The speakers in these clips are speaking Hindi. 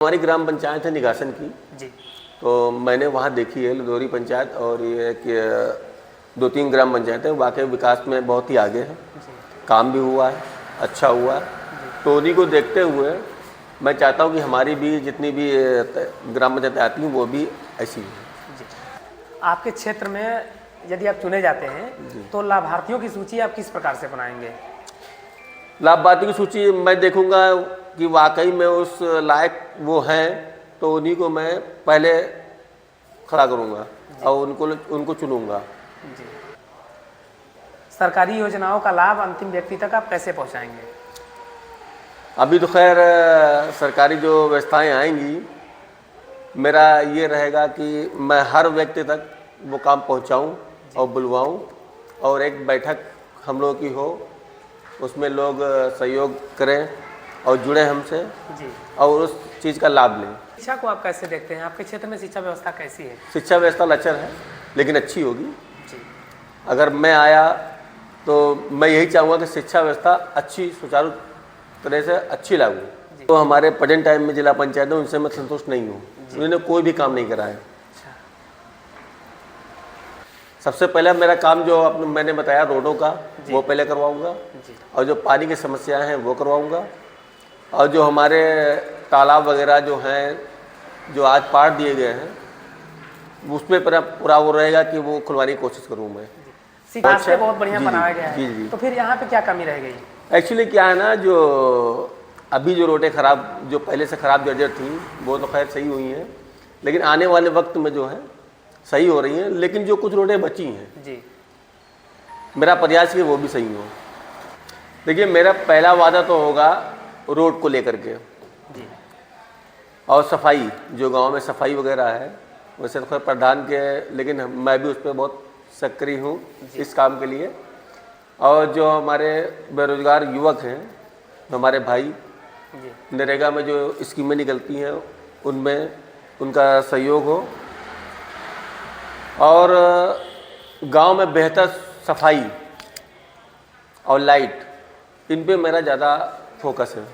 हमारी ग्राम पंचायत है निगासन की जी। तो मैंने वहाँ देखी है लदौरी पंचायत और ये कि 2-3 ग्राम पंचायत है वाकई विकास में बहुत ही आगे है। काम भी हुआ है, अच्छा हुआ है। तो उन्हीं को देखते हुए मैं चाहता हूँ कि हमारी भी जितनी भी ग्राम पंचायतें आती हैं वो भी ऐसी हैं। जी। आपके क्षेत्र में यदि आप चुने जाते हैं तो लाभार्थियों की सूची आप किस प्रकार से बनाएंगे? लाभार्थियों की सूची मैं देखूंगा कि वाकई में उस लायक वो हैं तो उन्हीं को मैं पहले खड़ा करूंगा और उनको चुनूंगा। जी। सरकारी योजनाओं का लाभ अंतिम व्यक्ति तक आप कैसे पहुंचाएंगे? अभी तो खैर सरकारी जो व्यवस्थाएं आएंगी, मेरा ये रहेगा कि मैं हर व्यक्ति तक वो काम पहुंचाऊं और बुलवाऊं और एक बैठक हम लोगों की हो, उसमें लोग सहयोग करें और जुड़े हमसे जी। और उस चीज़ का लाभ लें। शिक्षा को आप कैसे देखते हैं? आपके क्षेत्र में शिक्षा व्यवस्था कैसी है? शिक्षा व्यवस्था लचर है लेकिन अच्छी होगी। जी। अगर मैं आया तो मैं यही चाहूँगा कि शिक्षा व्यवस्था अच्छी सुचारू तरह से अच्छी लागू। तो हमारे प्रेजेंट टाइम में जिला पंचायत है उनसे मैं संतुष्ट नहीं हूँ, उन्होंने कोई भी काम नहीं करा है। सबसे पहले मेरा काम जो मैंने बताया रोडों का वो पहले करवाऊंगा और जो पानी की समस्याएं हैं वो करवाऊंगा और जो हमारे तालाब वगैरह जो हैं जो आज पार दिए गए हैं उसमें पूरा वो रहेगा कि वो खुलवाने की कोशिश करूँ मैं। रास्ते बहुत बढ़िया बनाया गया है। जी। तो फिर यहाँ पे क्या कमी रह गई? एक्चुअली क्या है ना, जो अभी जो रोडें खराब जो पहले से ख़राब जर्जर थी वो तो खैर सही हुई हैं, लेकिन आने वाले वक्त में जो है सही हो रही हैं, लेकिन जो कुछ रोडें बची हैं जी, मेरा प्रयास है कि वो भी सही हो। देखिए मेरा पहला वादा तो होगा रोड को लेकर के जी। और सफाई, जो गांव में सफाई वगैरह है वैसे तो खैर प्रधान के, लेकिन मैं भी उस पर बहुत सक्रिय हूँ इस काम के लिए। और जो हमारे बेरोजगार युवक हैं, हमारे भाई, नरेगा में जो स्कीमें निकलती हैं उनमें उनका सहयोग हो और गांव में बेहतर सफाई और लाइट, इन पे मेरा ज़्यादा फोकस है।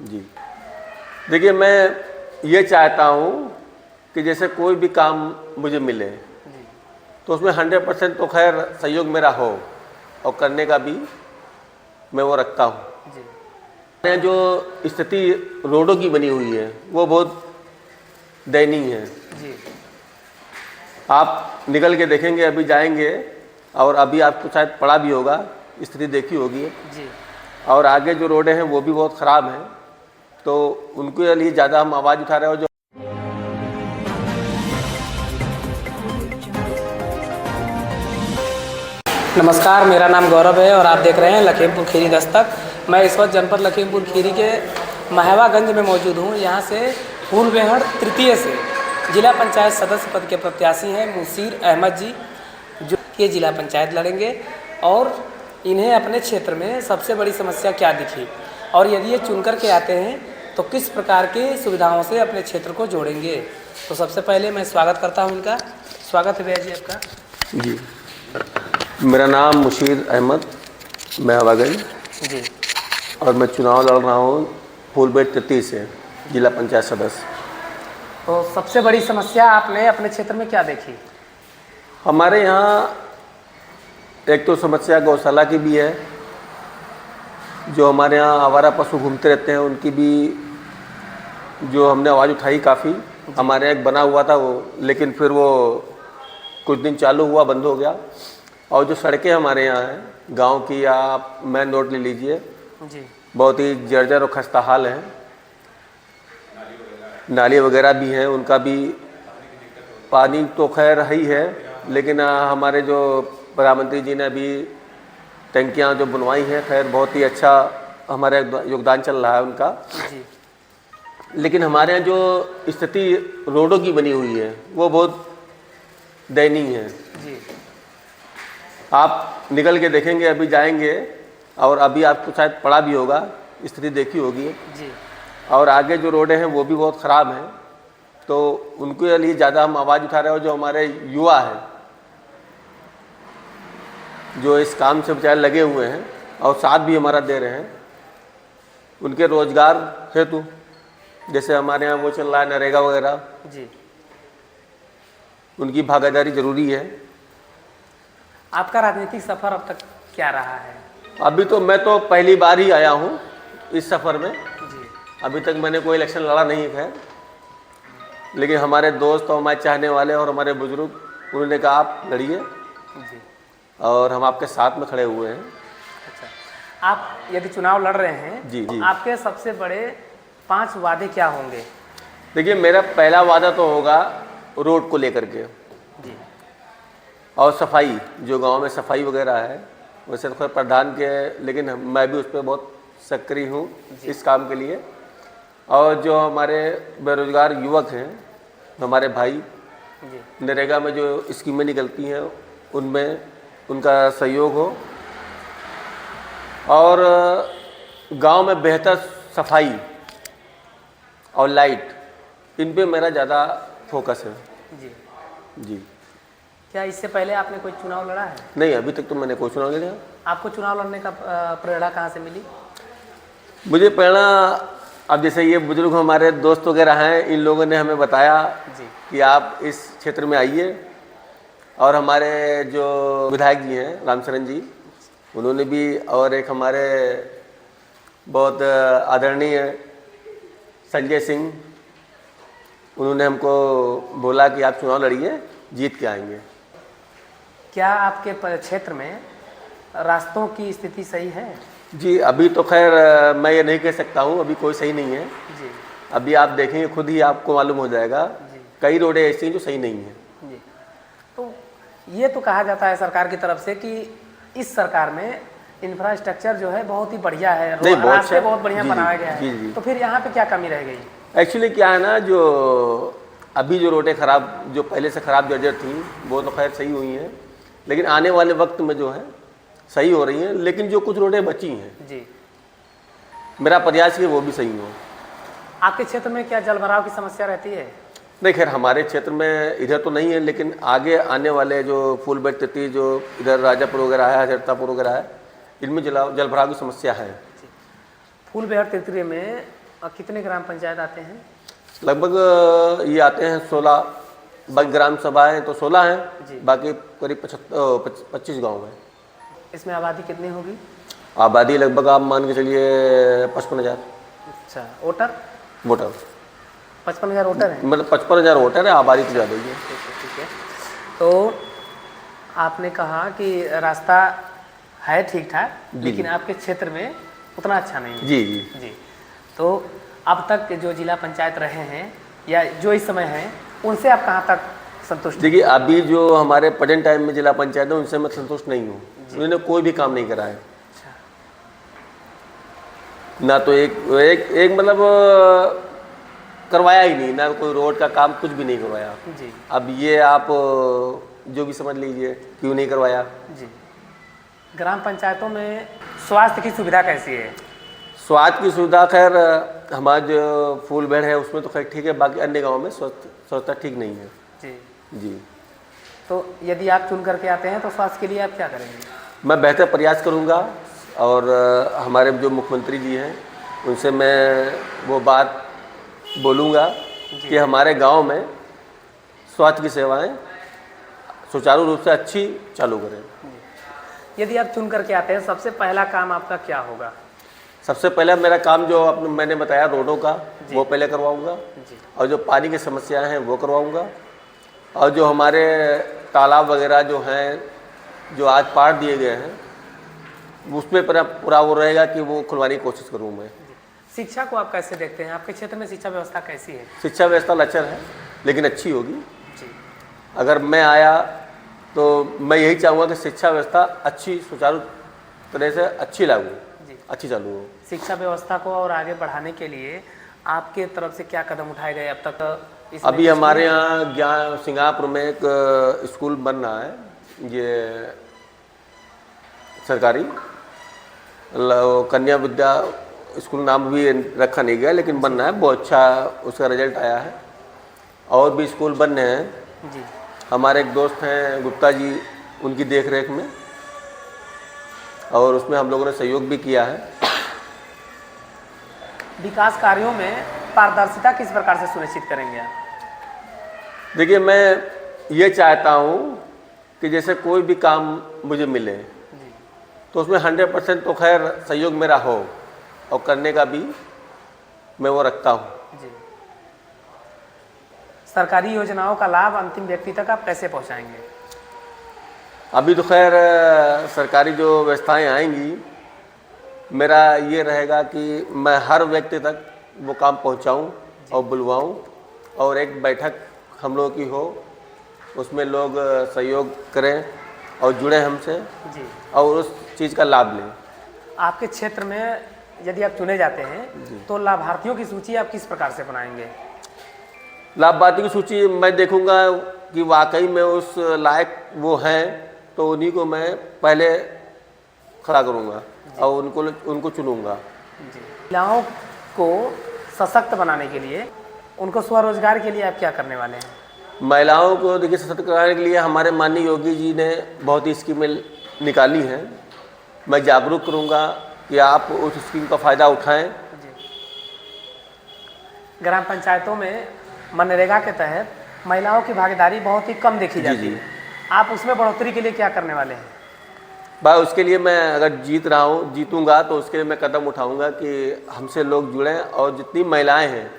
जी। देखिए मैं ये चाहता हूँ कि जैसे कोई भी काम मुझे मिले तो उसमें 100% तो खैर सहयोग मेरा हो और करने का भी मैं वो रखता हूँ। जो स्थिति रोडों की बनी हुई है वो बहुत दयनीय है। जी। आप निकल के देखेंगे, अभी जाएंगे और अभी आपको शायद पड़ा भी होगा, स्थिति देखी होगी जी। और आगे जो रोडें हैं वो भी बहुत ख़राब हैं, तो उनके लिए ज़्यादा हम आवाज़ उठा रहे हो। जो नमस्कार, मेरा नाम गौरव है और आप देख रहे हैं लखीमपुर खीरी दस्तक। मैं इस वक्त जनपद लखीमपुर खीरी के महवागंज में मौजूद हूँ। यहाँ से फूलबेहड़ तृतीय से जिला पंचायत सदस्य पद के प्रत्याशी हैं मुसीर अहमद जी, जो ये जिला पंचायत लड़ेंगे और इन्हें अपने क्षेत्र में सबसे बड़ी समस्या क्या दिखी और यदि ये चुन कर के आते हैं तो किस प्रकार की सुविधाओं से अपने क्षेत्र को जोड़ेंगे। तो सबसे पहले मैं स्वागत करता हूँ इनका। स्वागत है भैया जी आपका। जी, मेरा नाम मुशीर अहमद महवागंज जी। और मैं चुनाव लड़ रहा हूँ फूलबेहड़ तृतीय से जिला पंचायत सदस्य। तो सबसे बड़ी समस्या आपने अपने क्षेत्र में क्या देखी? हमारे यहाँ एक तो समस्या गौशाला की भी है, जो हमारे यहाँ आवारा पशु घूमते रहते हैं उनकी भी जो हमने आवाज़ उठाई काफ़ी। हमारे यहाँ एक बना हुआ था वो, लेकिन फिर वो कुछ दिन चालू हुआ बंद हो गया। और जो सड़कें हमारे यहाँ हैं गांव की, या आप मेन रोड ले लीजिए जी, बहुत ही जर्जर और खस्ता हाल है। नाली वगैरह भी हैं, उनका भी पानी तो खैर ही है, लेकिन हमारे जो प्रधानमंत्री जी ने अभी टंकियां जो बनवाई हैं, खैर बहुत ही अच्छा हमारा योगदान चल रहा है उनका जी। लेकिन हमारे यहाँ जो स्थिति रोडों की बनी हुई है वो बहुत दयनीय है। जी। आप निकल के देखेंगे, अभी जाएंगे और अभी आपको शायद पड़ा भी होगा, स्थिति देखी होगी जी। और आगे जो रोडें हैं वो भी बहुत ख़राब हैं, तो उनके लिए ज़्यादा हम आवाज़ उठा रहे हो। जो हमारे युवा हैं जो इस काम से बेचारे लगे हुए हैं और साथ भी हमारा दे रहे हैं, उनके रोज़गार हेतु जैसे हमारे यहाँ वो चल रहा है नरेगा वगैरह, जी। उनकी भागीदारी जरूरी है। आपका राजनीतिक सफर अब तक क्या रहा है? अभी तो मैं तो पहली बार ही आया हूँ इस सफ़र में। जी। अभी तक मैंने कोई इलेक्शन लड़ा नहीं है, लेकिन हमारे दोस्त और हमारे चाहने वाले और हमारे बुजुर्ग उन्होंने कहा आप लड़िए जी। और हम आपके साथ में खड़े हुए हैं। अच्छा, आप यदि चुनाव लड़ रहे हैं जी, तो जी। आपके सबसे बड़े 5 वादे क्या होंगे? देखिए, मेरा पहला वादा तो होगा रोड को लेकर के जी। और सफाई, जो गांव में सफाई वगैरह है, वैसे तो खैर प्रधान के, लेकिन मैं भी उस पर बहुत सक्रिय हूँ इस काम के लिए। और जो हमारे बेरोजगार युवक हैं, हमारे भाई, जी। नरेगा में जो स्कीमें निकलती हैं उनमें उनका सहयोग हो, और गांव में बेहतर सफाई और लाइट, इन पे मेरा ज़्यादा फोकस है। जी। जी। क्या इससे पहले आपने कोई चुनाव लड़ा है? नहीं, अभी तक तो मैंने कोई चुनाव नहीं लिया। आपको चुनाव लड़ने का प्रेरणा कहाँ से मिली? मुझे प्रेरणा, अब जैसे ये बुजुर्ग हमारे दोस्त वगैरह हैं, इन लोगों ने हमें बताया जी। कि आप इस क्षेत्र में आइए, और हमारे जो विधायक जी हैं रामचरण जी, उन्होंने भी, और एक हमारे बहुत आदरणीय संजय सिंह, उन्होंने हमको बोला कि आप चुनाव लड़िए, जीत के आएंगे। क्या आपके क्षेत्र में रास्तों की स्थिति सही है? जी, अभी तो खैर मैं ये नहीं कह सकता हूँ, अभी कोई सही नहीं है। जी। अभी आप देखेंगे खुद ही आपको मालूम हो जाएगा, कई रोडें ऐसी हैं जो सही नहीं हैं। जी। तो ये तो कहा जाता है सरकार की तरफ से कि इस सरकार में इंफ्रास्ट्रक्चर जो है बहुत ही बढ़िया है, नहीं, बहुत रास्ते अच्छा। बहुत बढ़िया जी, बनाया जी, गया जी, है, जी। तो फिर यहाँ पे क्या कमी रह गई? एक्चुअली क्या है ना, जो अभी जो रोडें खराब, जो पहले से खराब जर्जर थी, वो तो खैर सही हुई हैं, लेकिन आने वाले वक्त में जो है सही हो रही हैं। लेकिन जो कुछ रोडें बची हैं, जी। मेरा प्रयास है कि वो भी सही हो। आपके क्षेत्र में क्या जल भराव की समस्या रहती है? नहीं, खैर हमारे क्षेत्र में इधर तो नहीं है, लेकिन आगे आने वाले जो फूलबेट तिथि, जो इधर राजापुर वगैरह है, हजरतापुर वगैरह है, इनमें जल भराव की समस्या है। फूलबेहड़ तितरी में कितने ग्राम पंचायत आते हैं? लगभग ये आते हैं 16, बाकी ग्राम सभाएँ तो 16 जी। हैं, बाकी करीब 25 गाँव हैं। इसमें आबादी कितनी होगी? आबादी लगभग आप मान के चलिए 55,000 अच्छा, वोटर? वोटर, 55,000 वोटर हैं? मतलब 55,000 वोटर है, आबादी तो ज़्यादा ही है। ठीक है। तो आपने कहा कि रास्ता है ठीक ठाक, लेकिन आपके क्षेत्र में उतना अच्छा नहीं है। जी, जी। जी। तो अब तक जो जिला पंचायत रहे हैं या जो इस समय हैं, उनसे आप कहाँ तक संतुष्ट हैं? देखिए, अभी जो हमारे प्रेजेंट टाइम में जिला पंचायत है, उनसे मैं संतुष्ट नहीं हूँ। उन्होंने कोई भी काम नहीं करा है। अच्छा। ना तो एक मतलब करवाया ही नहीं, ना कोई रोड का काम, कुछ भी नहीं करवाया। जी। अब ये आप जो भी समझ लीजिए क्यों नहीं करवाया। जी। ग्राम पंचायतों में स्वास्थ्य की सुविधा कैसी है? स्वास्थ्य की सुविधा खैर हमारा जो फूलबेड़ है उसमें तो खैर ठीक है, बाकी अन्य गाँव में स्वच्छता ठीक नहीं है। जी। जी। तो यदि आप चुन करके आते हैं तो स्वास्थ्य के लिए आप क्या करेंगे? मैं बेहतर प्रयास करूंगा, और हमारे जो मुख्यमंत्री जी हैं उनसे मैं वो बात बोलूँगा कि हमारे गांव में स्वास्थ्य की सेवाएं सुचारू रूप से अच्छी चालू करें। यदि आप चुन करके आते हैं, सबसे पहला काम आपका क्या होगा? सबसे पहला मेरा काम जो मैंने बताया रोडों का, वो पहले करवाऊँगा, जी। और जो पानी की समस्याएँ हैं वो करवाऊँगा, और जो हमारे तालाब वगैरह जो हैं, जो आज पार दिए गए हैं, उसमें पूरा वो रहेगा कि वो खुलवाने की कोशिश करूँ मैं। शिक्षा को आप कैसे देखते हैं? आपके क्षेत्र में शिक्षा व्यवस्था कैसी है? शिक्षा व्यवस्था लचर है, लेकिन अच्छी होगी। जी। अगर मैं आया तो मैं यही चाहूँगा कि शिक्षा व्यवस्था अच्छी, सुचारू तरह से अच्छी लागू, अच्छी चालू हो। शिक्षा व्यवस्था को और आगे बढ़ाने के लिए आपके तरफ से क्या कदम उठाए गए अब तक? अभी हमारे यहाँ सिंगापुर में एक स्कूल बन रहा है, ये सरकारी कन्या विद्या स्कूल, नाम भी रखा नहीं गया, लेकिन बन रहा है, बहुत अच्छा उसका रिजल्ट आया है। और भी स्कूल बन रहे हैं जी। हमारे एक दोस्त हैं गुप्ता जी, उनकी देख रेख में, और उसमें हम लोगों ने सहयोग भी किया है। विकास कार्यों में पारदर्शिता किस प्रकार से सुनिश्चित करेंगे आप? देखिए, मैं ये चाहता हूँ कि जैसे कोई भी काम मुझे मिले तो उसमें 100% तो खैर सहयोग मेरा हो, और करने का भी मैं वो रखता हूँ। जी। सरकारी योजनाओं का लाभ अंतिम व्यक्ति तक आप कैसे पहुँचाएंगे? अभी तो खैर सरकारी जो व्यवस्थाएं आएंगी, मेरा ये रहेगा कि मैं हर व्यक्ति तक वो काम पहुंचाऊं और बुलवाऊं, और एक बैठक हम लोगों की हो, उसमें लोग सहयोग करें और जुड़े हमसे जी। और उस चीज़ का लाभ लें। आपके क्षेत्र में यदि आप चुने जाते हैं तो लाभार्थियों की सूची आप किस प्रकार से बनाएंगे? लाभार्थी की सूची मैं देखूंगा कि वाकई में उस लायक वो हैं, तो उन्हीं को मैं पहले खड़ा करूंगा और उनको चुनूंगा। जी। महिलाओं को सशक्त बनाने के लिए, उनको स्वरोजगार के लिए आप क्या करने वाले हैं? महिलाओं को देखिए सशक्त कराने के लिए हमारे माननीय योगी जी ने बहुत ही स्कीमें निकाली हैं। मैं जागरूक करूंगा कि आप उस स्कीम का फ़ायदा उठाएं। ग्राम पंचायतों में मनरेगा के तहत महिलाओं की भागीदारी बहुत ही कम देखी जाती है, आप उसमें बढ़ोतरी के लिए क्या करने वाले हैं? भाई, उसके लिए मैं अगर जीतूंगा तो उसके लिए मैं कदम उठाऊंगा कि हमसे लोग जुड़ें, और जितनी महिलाएं हैं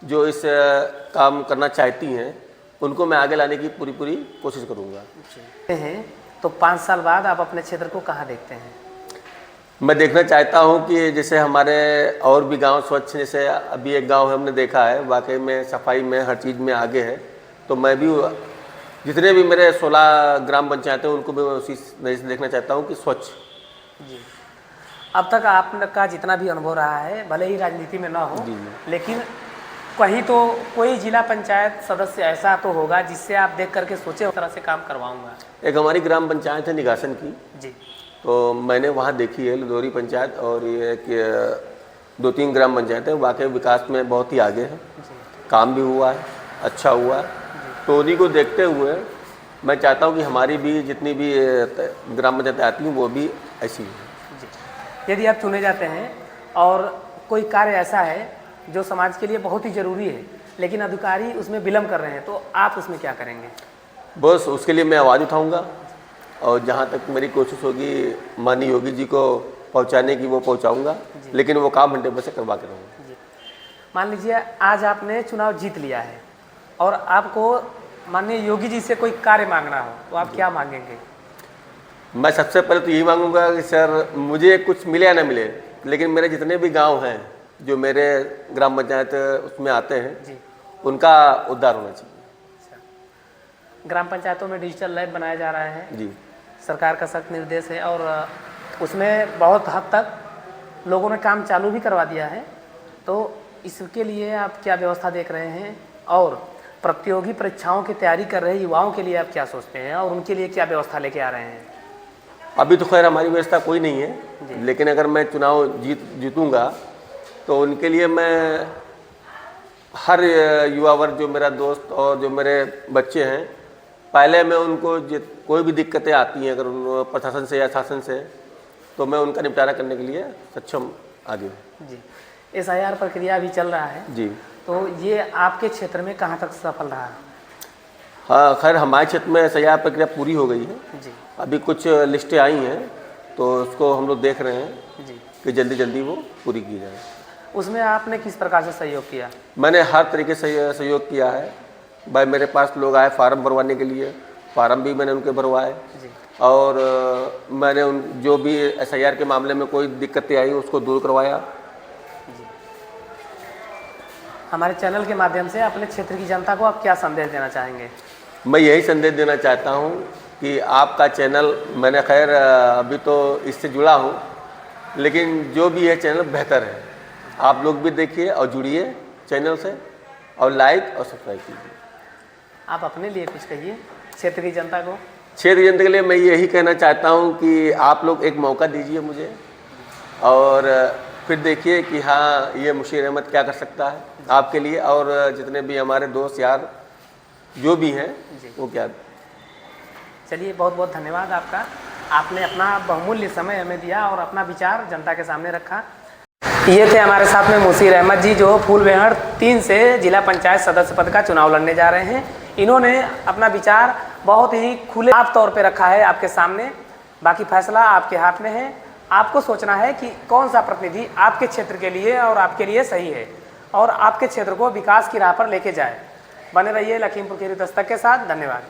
जो इस काम करना चाहती हैं उनको मैं आगे लाने की पूरी कोशिश करूंगा। हैं तो 5 साल बाद आप अपने क्षेत्र को कहाँ देखते हैं? मैं देखना चाहता हूं कि जैसे हमारे और भी गांव स्वच्छ, जैसे अभी एक गांव हमने देखा है वाकई में सफाई में हर चीज़ में आगे है, तो मैं भी जितने भी मेरे 16 ग्राम पंचायतें उनको भी मैं उसी नज़र से देखना चाहता हूं कि स्वच्छ। जी। अब तक आपका जितना भी अनुभव रहा है, भले ही राजनीति में ना हो, लेकिन कहीं तो कोई जिला पंचायत सदस्य ऐसा तो होगा जिससे आप देख करके सोचे उस तरह से काम करवाऊंगा। एक हमारी ग्राम पंचायत है निगासन की जी, तो मैंने वहाँ देखी है लदौरी पंचायत, और ये एक 2-3 ग्राम पंचायत है, वाकई विकास में बहुत ही आगे है, काम भी हुआ है, अच्छा हुआ है। तो उन्हीं को देखते हुए मैं चाहता हूँ कि हमारी भी जितनी भी ग्राम पंचायतें आती हैं वो भी ऐसी हैं। जी। यदि आप चुने जाते हैं और कोई कार्य ऐसा है जो समाज के लिए बहुत ही ज़रूरी है, लेकिन अधिकारी उसमें विलम्ब कर रहे हैं, तो आप उसमें क्या करेंगे? बस उसके लिए मैं आवाज़ उठाऊंगा, और जहाँ तक मेरी कोशिश होगी माननीय योगी जी को पहुँचाने की वो पहुँचाऊँगा, लेकिन वो काम 100% करवा के रहूँगा। जी। मान लीजिए आज आपने चुनाव जीत लिया है और आपको माननीय योगी जी से कोई कार्य मांगना हो, तो आप क्या मांगेंगे? मैं सबसे पहले तो यही मांगूंगा कि सर मुझे कुछ मिले या ना मिले, लेकिन मेरे जितने भी गांव हैं जो मेरे ग्राम पंचायत उसमें आते हैं उनका उद्धार होना चाहिए। ग्राम पंचायतों में डिजिटल लैब बनाया जा रहा है जी, सरकार का सख्त निर्देश है, और उसमें बहुत हद तक लोगों ने काम चालू भी करवा दिया है, तो इसके लिए आप क्या व्यवस्था देख रहे हैं? और प्रतियोगी परीक्षाओं की तैयारी कर रहे युवाओं के लिए आप क्या सोचते हैं और उनके लिए क्या व्यवस्था लेके आ रहे हैं? अभी तो खैर हमारी व्यवस्था कोई नहीं है, लेकिन अगर मैं चुनाव जीतूंगा तो उनके लिए मैं हर युवा वर्ग जो मेरा दोस्त और जो मेरे बच्चे हैं, पहले मैं उनको कोई भी दिक्कतें आती हैं अगर प्रशासन से या शासन से, तो मैं उनका निपटारा करने के लिए सक्षम आगे हूँ। जी। SIR प्रक्रिया भी चल रहा है जी, तो ये आपके क्षेत्र में कहाँ तक सफल रहा? हाँ, खैर हमारे क्षेत्र में SIR प्रक्रिया पूरी हो गई है जी। अभी कुछ लिस्टें आई हैं, तो उसको हम लोग देख रहे हैं जी। कि जल्दी वो पूरी की जाए। उसमें आपने किस प्रकार से सहयोग किया? मैंने हर तरीके से सहयोग किया है भाई। मेरे पास लोग आए फार्म भरवाने के लिए, फार्म भी मैंने उनके भरवाए, और मैंने उन जो भी SIR के मामले में कोई दिक्कतें आई उसको दूर करवाया। हमारे चैनल के माध्यम से अपने क्षेत्र की जनता को आप क्या संदेश देना चाहेंगे? मैं यही संदेश देना चाहता हूँ कि आपका चैनल, मैंने खैर अभी तो इससे जुड़ा हूँ, लेकिन जो भी है चैनल बेहतर है। आप लोग भी देखिए और जुड़िए चैनल से, और लाइक और सब्सक्राइब कीजिए। आप अपने लिए कुछ कहिए क्षेत्र की जनता को। क्षेत्र की जनता के लिए मैं यही कहना चाहता हूँ कि आप लोग एक मौका दीजिए मुझे, और फिर देखिए कि हाँ ये मुशीर अहमद क्या कर सकता है आपके लिए, और जितने भी हमारे दोस्त यार जो भी हैं वो क्या। चलिए, बहुत बहुत धन्यवाद आपका। आपने अपना बहुमूल्य समय हमें दिया और अपना विचार जनता के सामने रखा। ये थे हमारे साथ में मुसीर अहमद जी, जो फूलबेहड़ 3 से जिला पंचायत सदस्य पद का चुनाव लड़ने जा रहे हैं। इन्होंने अपना विचार बहुत ही खुले साफ तौर पे रखा है आपके सामने। बाकी फैसला आपके हाथ में है। आपको सोचना है कि कौन सा प्रतिनिधि आपके क्षेत्र के लिए और आपके लिए सही है और आपके क्षेत्र को विकास की राह पर लेके जाए। बने रहिए लखीमपुर खीरी दस्तक के साथ। धन्यवाद।